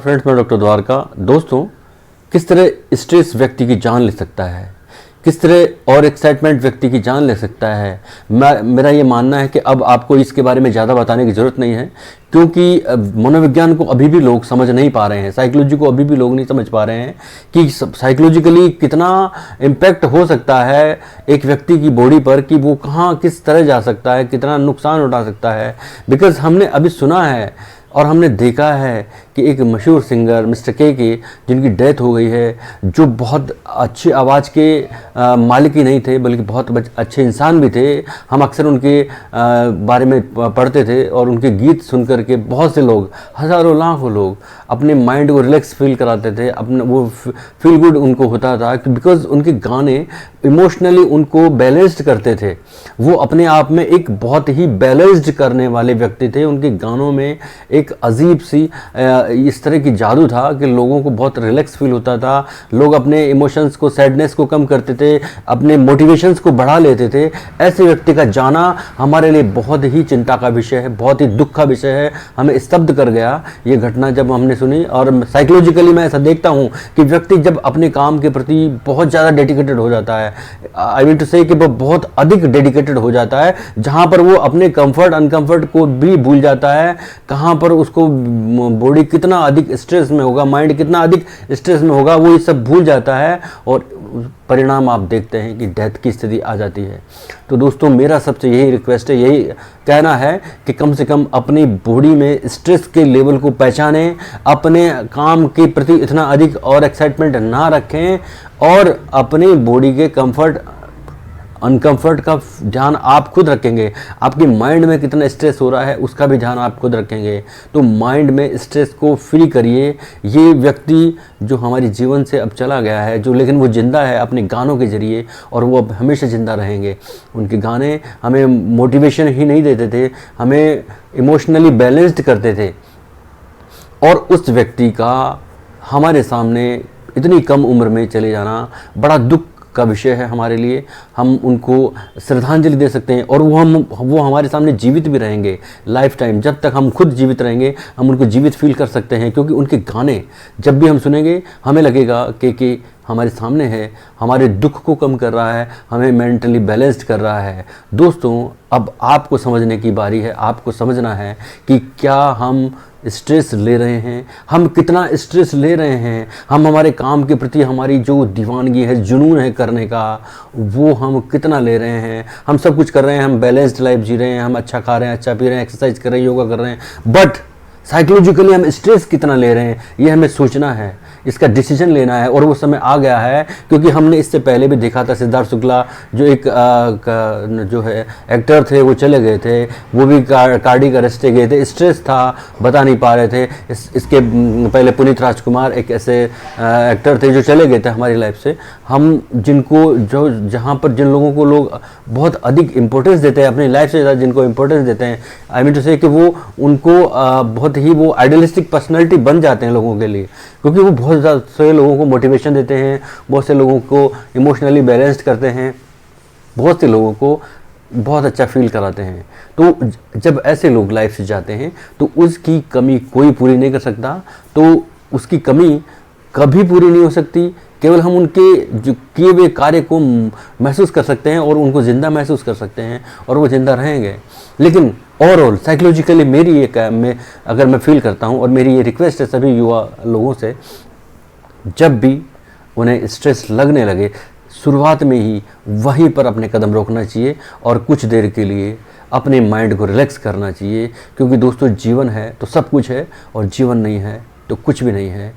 Friends, मैं doctor Dwarka. दोस्तों, किस तरह स्ट्रेस व्यक्ति की जान ले सकता है, किस तरह और एक्साइटमेंट व्यक्ति की जान ले सकता है। मेरा ये मानना है कि अब आपको इसके बारे में ज़्यादा बताने की ज़रूरत नहीं है, क्योंकि मनोविज्ञान को अभी भी लोग समझ नहीं पा रहे हैं, साइकोलॉजी को अभी भी लोग नहीं समझ पा रहे हैं कि साइकोलॉजिकली कितना इम्पैक्ट हो सकता है एक व्यक्ति की बॉडी पर, कि वो कहाँ किस तरह जा सकता है, कितना नुकसान उठा सकता है। बिकॉज़ हमने अभी सुना है और हमने देखा है कि एक मशहूर सिंगर मिस्टर के की जिनकी डेथ हो गई है, जो बहुत अच्छी आवाज़ के मालिक ही नहीं थे बल्कि बहुत अच्छे इंसान भी थे। हम अक्सर उनके बारे में पढ़ते थे और उनके गीत सुन कर के बहुत से लोग, हज़ारों लाखों लोग अपने माइंड को रिलैक्स फील कराते थे, अपना वो फील गुड उनको होता था, बिकॉज उनके गाने इमोशनली उनको बैलेंस्ड करते थे। वो अपने आप में एक बहुत ही बैलेंस्ड करने वाले व्यक्ति थे। उनके गानों में एक अजीब सी इस तरह की जादू था कि लोगों को बहुत रिलैक्स फील होता था। लोग अपने इमोशंस को, सैडनेस को कम करते थे, अपने मोटिवेशंस को बढ़ा लेते थे। ऐसे व्यक्ति का जाना हमारे लिए बहुत ही चिंता का विषय है, बहुत ही दुख का विषय है। हमें स्तब्ध कर गया ये घटना जब हमने सुनी। और साइकोलॉजिकली मैं ऐसा देखता हूँ कि व्यक्ति जब अपने काम के प्रति बहुत ज़्यादा डेडिकेटेड हो जाता है, आई मीन टू से कि वो बहुत अधिक डेडिकेटेड हो जाता है, जहाँ पर वो अपने कंफर्ट अनकंफर्ट को भी भूल जाता है, कहाँ पर उसको बॉडी कितना अधिक स्ट्रेस में होगा, माइंड कितना अधिक स्ट्रेस में होगा, वो ये सब भूल जाता है और परिणाम आप देखते हैं कि डेथ की स्थिति आ जाती है। तो दोस्तों, मेरा सबसे यही रिक्वेस्ट है, यही कहना है कि कम से कम अपनी बॉडी में स्ट्रेस के लेवल को पहचानें, अपने काम के प्रति इतना अधिक और एक्साइटमेंट ना रखें और अपनी बॉडी के कंफर्ट अनकंफर्ट का ध्यान आप खुद रखेंगे। आपकी माइंड में कितना स्ट्रेस हो रहा है उसका भी ध्यान आप खुद रखेंगे। तो माइंड में स्ट्रेस को फ्री करिए। ये व्यक्ति जो हमारे जीवन से अब चला गया है, जो लेकिन वो जिंदा है अपने गानों के ज़रिए, और वो अब हमेशा ज़िंदा रहेंगे। उनके गाने हमें मोटिवेशन ही नहीं देते थे, हमें इमोशनली बैलेंस्ड करते थे। और उस व्यक्ति का हमारे सामने इतनी कम उम्र में चले जाना बड़ा दुख का विषय है हमारे लिए। हम उनको श्रद्धांजलि दे सकते हैं और वो हमारे सामने जीवित भी रहेंगे लाइफ टाइम। जब तक हम खुद जीवित रहेंगे हम उनको जीवित फील कर सकते हैं, क्योंकि उनके गाने जब भी हम सुनेंगे हमें लगेगा कि हमारे सामने है, हमारे दुख को कम कर रहा है, हमें मेंटली बैलेंस्ड कर रहा है। दोस्तों, अब आपको समझने की बारी है। आपको समझना है कि क्या हम स्ट्रेस ले रहे हैं, हम कितना स्ट्रेस ले रहे हैं, हम हमारे काम के प्रति हमारी जो दीवानगी है, जुनून है करने का, वो हम कितना ले रहे हैं। हम सब कुछ कर रहे हैं, हम बैलेंस्ड लाइफ जी रहे हैं, हम अच्छा खा रहे हैं, अच्छा पी रहे हैं, एक्सरसाइज कर रहे हैं, योगा कर रहे हैं, बट साइकोलॉजिकली हम स्ट्रेस कितना ले रहे हैं ये हमें सोचना है, इसका डिसीजन लेना है। और वो समय आ गया है, क्योंकि हमने इससे पहले भी देखा था सिद्धार्थ शुक्ला जो एक जो है एक्टर थे, वो चले गए थे, वो भी कार्डियक अरेस्ट गए थे, स्ट्रेस था, बता नहीं पा रहे थे। इसके पहले पुनीत राजकुमार एक ऐसे एक्टर थे जो चले गए थे हमारी लाइफ से। हम जिनको जो जहाँ पर जिन लोगों को लोग बहुत अधिक इंपॉर्टेंस देते हैं अपनी लाइफ से ज़्यादा, जिनको इंपॉर्टेंस देते हैं, आई मीन टू से कि वो उनको बहुत ही वो आइडियलिस्टिक पर्सनैलिटी बन जाते हैं लोगों के लिए, क्योंकि वो बहुत से लोगों को मोटिवेशन देते हैं, बहुत से लोगों को इमोशनली बैलेंस्ड करते हैं, बहुत से लोगों को बहुत अच्छा फील कराते हैं। तो जब ऐसे लोग लाइफ से जाते हैं तो उसकी कमी कोई पूरी नहीं कर सकता। तो उसकी कमी कभी पूरी नहीं हो सकती, केवल हम उनके जो किए हुए कार्य को महसूस कर सकते हैं और उनको ज़िंदा महसूस कर सकते हैं और वो ज़िंदा रहेंगे। लेकिन ओवरऑल साइकोलॉजिकली मेरी ये अगर मैं फील करता हूँ, और मेरी ये रिक्वेस्ट है सभी युवा लोगों से, जब भी उन्हें स्ट्रेस लगने लगे शुरुआत में ही वहीं पर अपने कदम रोकना चाहिए और कुछ देर के लिए अपने माइंड को रिलैक्स करना चाहिए। क्योंकि दोस्तों, जीवन है तो सब कुछ है और जीवन नहीं है तो कुछ भी नहीं है।